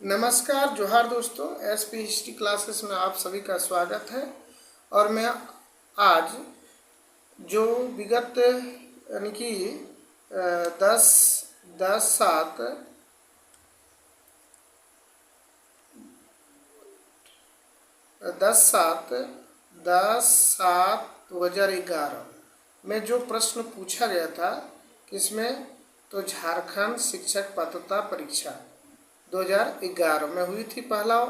नमस्कार जोहार दोस्तों, एसपी हिस्ट्री क्लासेस में आप सभी का स्वागत है। और मैं आज जो विगत यानी कि 10/7/2011 में जो प्रश्न पूछा गया था, किसमें, तो झारखंड शिक्षक पात्रता परीक्षा 2011 में हुई थी पहला,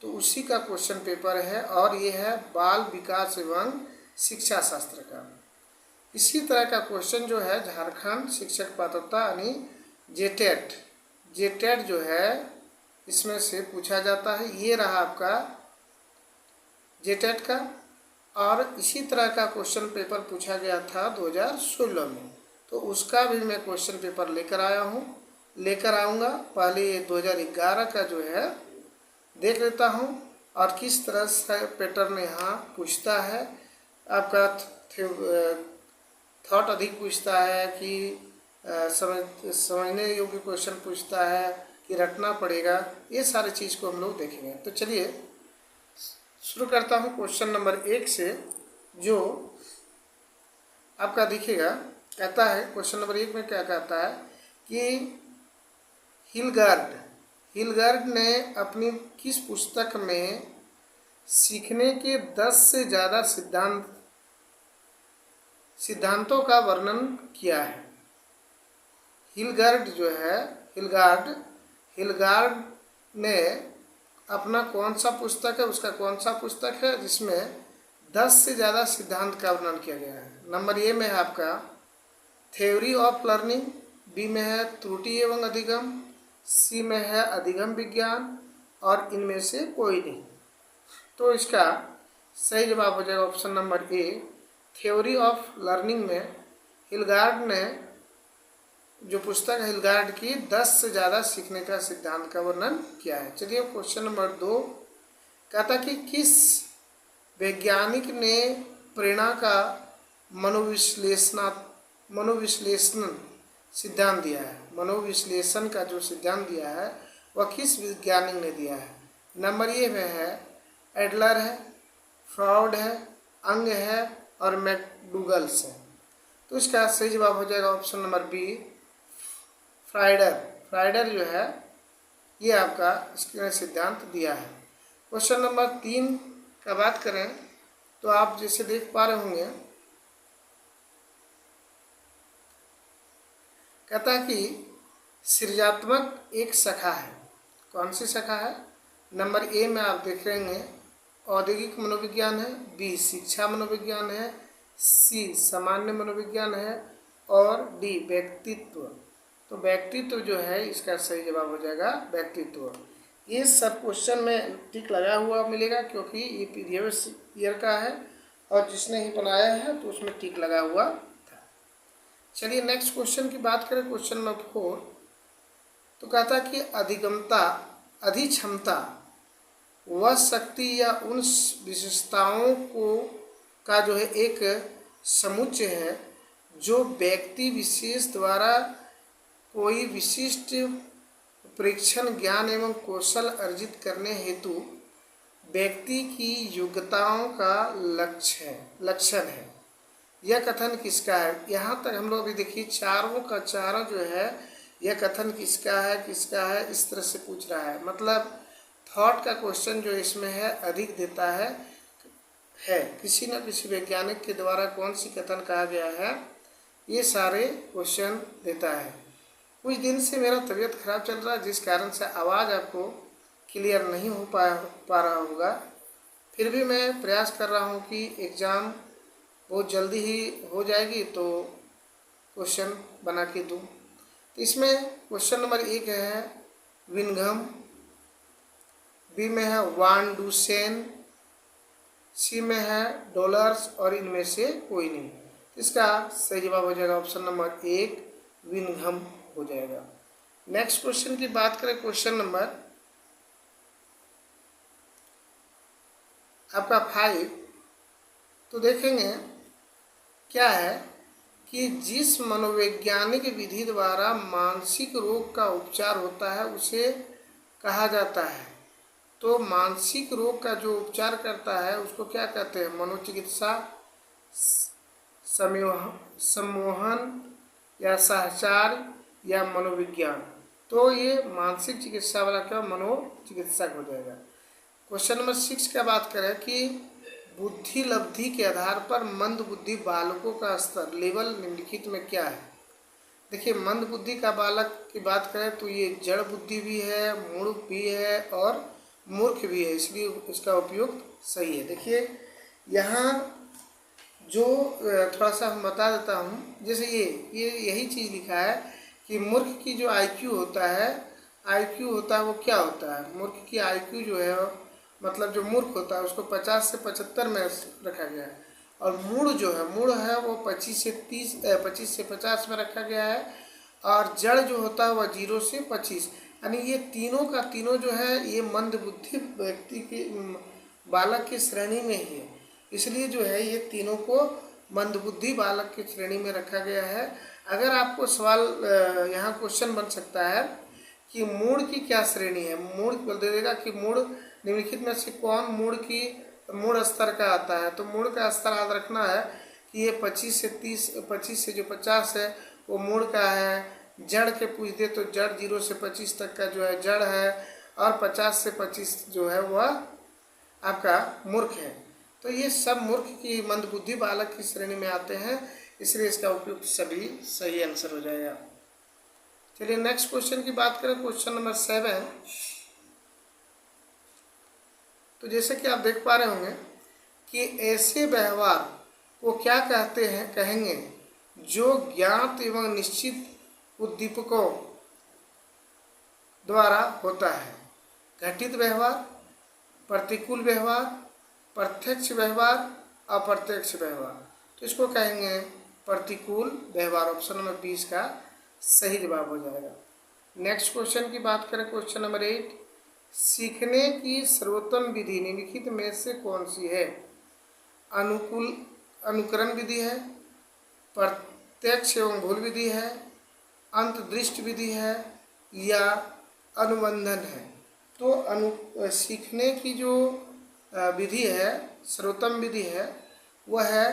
तो उसी का क्वेश्चन पेपर है और ये है बाल विकास एवं शिक्षा शास्त्र का। इसी तरह का क्वेश्चन जो है झारखंड शिक्षक पात्रता यानी जेटेट जो है इसमें से पूछा जाता है। ये रहा आपका जेटेट का। और इसी तरह का क्वेश्चन पेपर पूछा गया था 2016 में, तो उसका भी मैं क्वेश्चन पेपर लेकर आऊँगा। पहले ये 2011 का जो है देख लेता हूँ और किस तरह से पैटर्न यहाँ पूछता है। आपका थॉट अधिक पूछता है कि समझने योग्य क्वेश्चन पूछता है कि रटना पड़ेगा, ये सारी चीज़ को हम लोग देखेंगे। तो चलिए शुरू करता हूँ क्वेश्चन नंबर 1 से, जो आपका दिखेगा। कहता है क्वेश्चन नंबर 1 में क्या कहता है कि हिलगार्ड ने अपनी किस पुस्तक में सीखने के 10 से ज़्यादा सिद्धांतों का वर्णन किया है। हिलगार्ड ने अपना कौन सा पुस्तक है, उसका कौन सा पुस्तक है जिसमें 10 से ज़्यादा सिद्धांत का वर्णन किया गया है। नंबर ए में है आपका थ्योरी ऑफ लर्निंग, बी में है त्रुटि एवं अधिगम, सी में है अधिगम विज्ञान और इनमें से कोई नहीं। तो इसका सही जवाब हो जाएगा option number A, theory of learning में हिलगार्ड ने जो पुस्तक है हिलगार्ड की 10 से ज़्यादा सीखने का सिद्धांत का वर्णन किया है। चलिए क्वेश्चन नंबर 2 कहता कि किस वैज्ञानिक ने प्रेरणा का मनोविश्लेषण सिद्धांत दिया है। मनोविश्लेषण का जो सिद्धांत दिया है वह किस वैज्ञानिक ने दिया है। नंबर ए में है एडलर है, फ्रॉड है, अंग है और मैकडूगल्स है। तो इसका सही जवाब हो जाएगा ऑप्शन नंबर बी, फ्राइडर जो है ये आपका इसने सिद्धांत दिया है। क्वेश्चन नंबर 3 का बात करें तो आप जैसे देख पा रहे होंगे, कहता है कि सृजनात्मक एक शाखा है। कौन सी शाखा है? नंबर ए में आप देख रहे हैं औद्योगिक मनोविज्ञान है, बी शिक्षा मनोविज्ञान है, सी सामान्य मनोविज्ञान है और डी व्यक्तित्व। तो व्यक्तित्व जो है इसका सही जवाब हो जाएगा व्यक्तित्व। ये सब क्वेश्चन में टिक लगा हुआ मिलेगा क्योंकि ये प्रीवियस ईयर का है और जिसने ही बनाया है तो उसमें टिक लगा हुआ था। चलिए नेक्स्ट क्वेश्चन की बात करें, क्वेश्चन नंबर 4। तो कहता कि अधिक्षमता वह शक्ति या उन विशेषताओं का जो है एक समुच्चय है जो व्यक्ति विशेष द्वारा कोई विशिष्ट परीक्षण ज्ञान एवं कौशल अर्जित करने हेतु व्यक्ति की योग्यताओं का लक्षण है। यह कथन किसका है? यहाँ तक हम लोग अभी देखिए चारों जो है यह कथन किसका है इस तरह से पूछ रहा है। मतलब थॉट का क्वेश्चन जो इसमें है अधिक देता है किसी न किसी वैज्ञानिक के द्वारा कौन सी कथन कहा गया है, ये सारे क्वेश्चन देता है। कुछ दिन से मेरा तबीयत खराब चल रहा है जिस कारण से आवाज़ आपको क्लियर नहीं हो पा रहा होगा। फिर भी मैं प्रयास कर रहा हूँ कि एग्ज़ाम बहुत जल्दी ही हो जाएगी तो क्वेश्चन बना के दूँ। तो इसमें क्वेश्चन नंबर 1 है विनघम, बी में है वान डूसेन, सी में है डॉलर्स और इनमें से कोई नहीं। इसका सही जवाब हो जाएगा ऑप्शन नंबर 1 विनघम हो जाएगा। नेक्स्ट क्वेश्चन की बात करें, क्वेश्चन नंबर आपका 5, तो देखेंगे क्या है कि जिस मनोवैज्ञानिक विधि द्वारा मानसिक रोग का उपचार होता है उसे कहा जाता है। तो मानसिक रोग का जो उपचार करता है उसको क्या कहते हैं? मनोचिकित्सा, सम्मोहन या सहचार या मनोविज्ञान। तो ये मानसिक चिकित्सा वाला क्या मनोचिकित्सक हो जाएगा। क्वेश्चन नंबर 6 का बात करें कि बुद्धि लब्धि के आधार पर मंद बुद्धि बालकों का स्तर लेवल निम्नलिखित में क्या है? देखिए, मंद बुद्धि का बालक की बात करें तो ये जड़ बुद्धि भी है, मूढ़ भी है और मूर्ख भी है, इसलिए इसका उपयोग सही है। देखिए यहाँ जो थोड़ा सा हम बता देता हूँ, जैसे ये यही चीज़ लिखा है कि मूर्ख की जो आईक्यू होता है, वो क्या होता है? मूर्ख की आईक्यू जो है, मतलब जो मूर्ख होता है उसको 50 से 75 में रखा गया है, और मूढ़ है वो 25 से 50 में रखा गया है, और जड़ जो होता है वह 0 से 25, यानी ये तीनों का तीनों जो है ये मंद बुद्धि व्यक्ति के बालक की श्रेणी में ही है, इसलिए जो है ये तीनों को मंदबुद्धि बालक की श्रेणी में रखा गया है। अगर आपको सवाल यहाँ क्वेश्चन बन सकता है कि मूढ़ की क्या श्रेणी है, मूढ़ बोल देगा कि मूढ़ निम्नलिखित में से कौन मूढ़ स्तर का आता है? तो मूढ़ का स्तर याद रखना है कि ये 25 से जो 50 है वो मूढ़ का है। जड़ के पूछ दे तो जड़ 0 से 25 तक का जो है जड़ है, और 50 से 25 जो है वह आपका मूर्ख है। तो ये सब मूर्ख की मंदबुद्धि बालक की श्रेणी में आते हैं, इसलिए इसका उपयुक्त सभी सही आंसर हो जाएगा। चलिए नेक्स्ट क्वेश्चन की बात करें, क्वेश्चन नंबर 7। तो जैसे कि आप देख पा रहे होंगे कि ऐसे व्यवहार को क्या कहेंगे जो ज्ञात एवं निश्चित उद्दीपकों द्वारा होता है? घटित व्यवहार, प्रतिकूल व्यवहार, प्रत्यक्ष व्यवहार, अप्रत्यक्ष व्यवहार। तो इसको कहेंगे प्रतिकूल व्यवहार। ऑप्शन नंबर 20 का सही जवाब हो जाएगा। नेक्स्ट क्वेश्चन की बात करें, क्वेश्चन नंबर 8। सीखने की सर्वोत्तम विधि निम्नलिखित में से कौन सी है? अनुकरण विधि है, प्रत्यक्ष एवं भूल विधि है, अंतदृष्टि विधि है या अनुबंधन है? तो सीखने की जो विधि है, सर्वोत्तम विधि है, वह है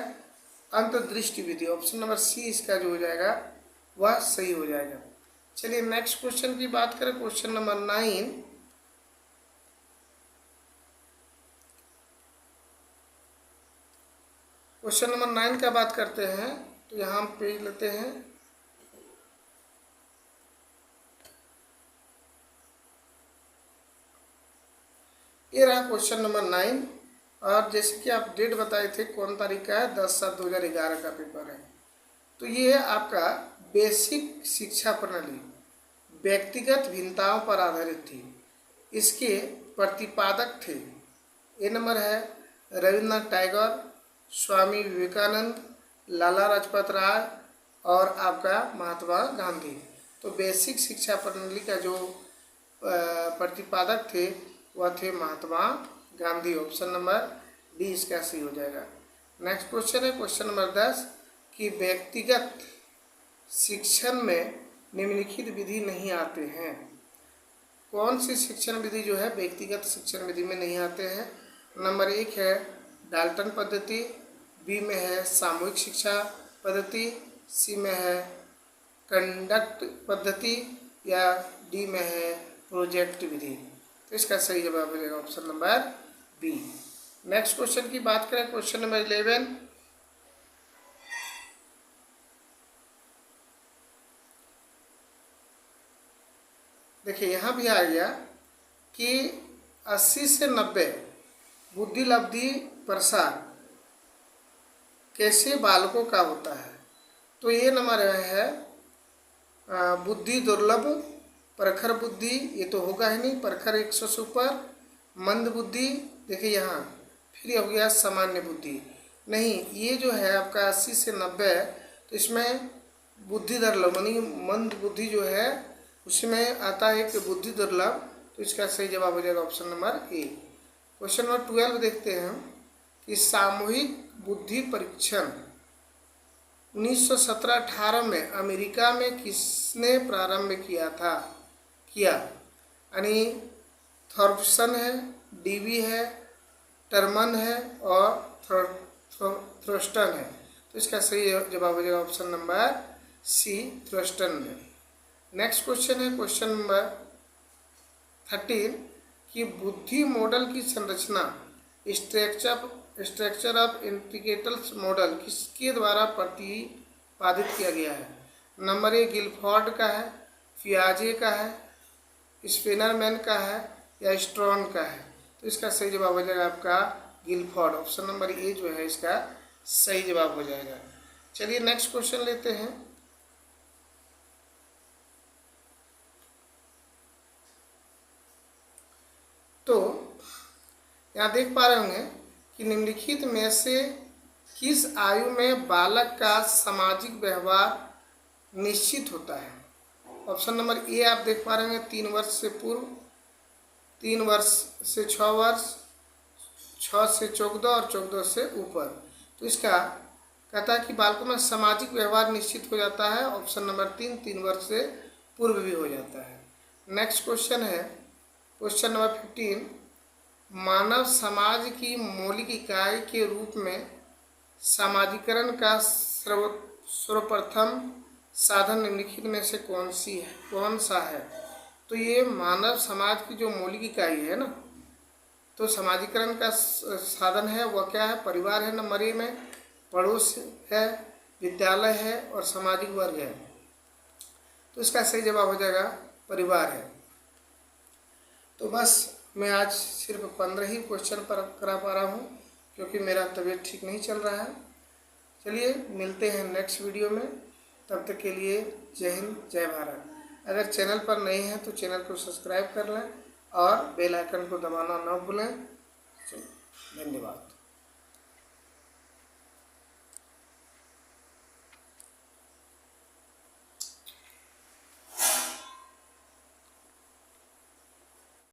अंतदृष्टि विधि। ऑप्शन नंबर सी इसका जो हो जाएगा वह सही हो जाएगा। चलिए नेक्स्ट क्वेश्चन की बात करें, क्वेश्चन नंबर 9। क्वेश्चन नंबर 9 का बात करते हैं, तो यहाँ हम पेज लेते हैं। ये रहा क्वेश्चन नंबर 9, और जैसे कि आप डेट बताए थे कौन तारीख का है, 10/7/2011 का पेपर है। तो ये है आपका बेसिक शिक्षा प्रणाली व्यक्तिगत भिन्नताओं पर आधारित थी। इसके प्रतिपादक थे, ए नंबर है रविन्द्रनाथ टैगोर, स्वामी विवेकानंद, लाला लाजपत राय और आपका महात्मा गांधी। तो बेसिक शिक्षा प्रणाली का जो प्रतिपादक थे वह थे Mahatma Gandhi. Option number D इसका सही हो जाएगा। नेक्स्ट क्वेश्चन है क्वेश्चन नंबर 10 कि व्यक्तिगत शिक्षण में निम्नलिखित विधि नहीं आते हैं। कौन सी शिक्षण विधि जो है व्यक्तिगत शिक्षण विधि में नहीं आते हैं? नंबर 1 है डाल्टन पद्धति, बी में है सामूहिक शिक्षा पद्धति, सी में है कंडक्ट पद्धति या डी में है प्रोजेक्ट विधि। तो इसका सही जवाब हो जाएगा option number B. Next question की बात करें, क्वेश्चन नंबर 11। देखिए यहाँ भी आ गया कि 80 से 90 बुद्धि लब्धि प्रसार कैसे बालकों का होता है? तो ये नंबर है बुद्धि दुर्लभ, प्रखर बुद्धि ये तो होगा ही नहीं, प्रखर 100 से ऊपर, मंद बुद्धि, देखिए यहाँ फिर हो गया सामान्य बुद्धि नहीं, ये जो है आपका 80 से 90, तो इसमें बुद्धि दुर्लभ यानी मंद बुद्धि जो है उसमें आता है कि बुद्धि दुर्लभ, तो इसका सही जवाब हो जाएगा option number A. Question number 12 देखते हैं कि सामूहिक बुद्धि परीक्षण 1917-18 में अमेरिका में किसने प्रारंभ किया यानी थॉर्पसन है, डीवी है, टर्मन है और थ्रस्टन है। तो इसका सही जवाब हो जाएगा ऑप्शन नंबर सी, थ्रस्टन है। नेक्स्ट क्वेश्चन है क्वेश्चन नंबर 13 कि बुद्धि मॉडल की संरचना स्ट्रक्चर ऑफ इंटीग्रेटल्स मॉडल किसके द्वारा प्रतिपादित किया गया है? नंबर ए गिलफोर्ड का है, पियाजे का है, स्पिनरमैन का है या स्ट्रॉन का है? तो इसका सही जवाब हो जाएगा आपका गिलफोर्ड। ऑप्शन नंबर ए जो है इसका सही जवाब हो जाएगा। चलिए नेक्स्ट क्वेश्चन लेते हैं। तो यहाँ देख पा रहे होंगे कि निम्नलिखित में से किस आयु में बालक का सामाजिक व्यवहार निश्चित होता है? ऑप्शन नंबर ए आप देख पा रहे होंगे 3 वर्ष से पूर्व, 3 वर्ष से 6 वर्ष, 6 से 14 और 14 से ऊपर। तो इसका कहता है कि बालकों में सामाजिक व्यवहार निश्चित हो जाता है। ऑप्शन नंबर 3 वर्ष से पूर्व भी हो जाता है। नेक्स्ट क्वेश्चन है क्वेश्चन नंबर 15 मानव समाज की मौलिक इकाई के रूप में सामाजिकरण का सर्वप्रथम साधन निम्नलिखित में से कौन सा है? तो ये मानव समाज की जो मौलिक इकाई है ना, तो सामाजिकरण का साधन है वह क्या है? परिवार है नंबर ए में, पड़ोस है, विद्यालय है और सामाजिक वर्ग है। तो इसका सही जवाब हो जाएगा परिवार है। तो बस मैं आज सिर्फ 15 ही क्वेश्चन पर करा पा रहा हूँ क्योंकि मेरा तबीयत ठीक नहीं चल रहा है। चलिए मिलते हैं नेक्स्ट वीडियो में, तब तक के लिए जय हिंद जय भारत। अगर चैनल पर नए हैं तो चैनल को सब्सक्राइब कर लें और बेल आइकन को दबाना ना भूलें। धन्यवाद।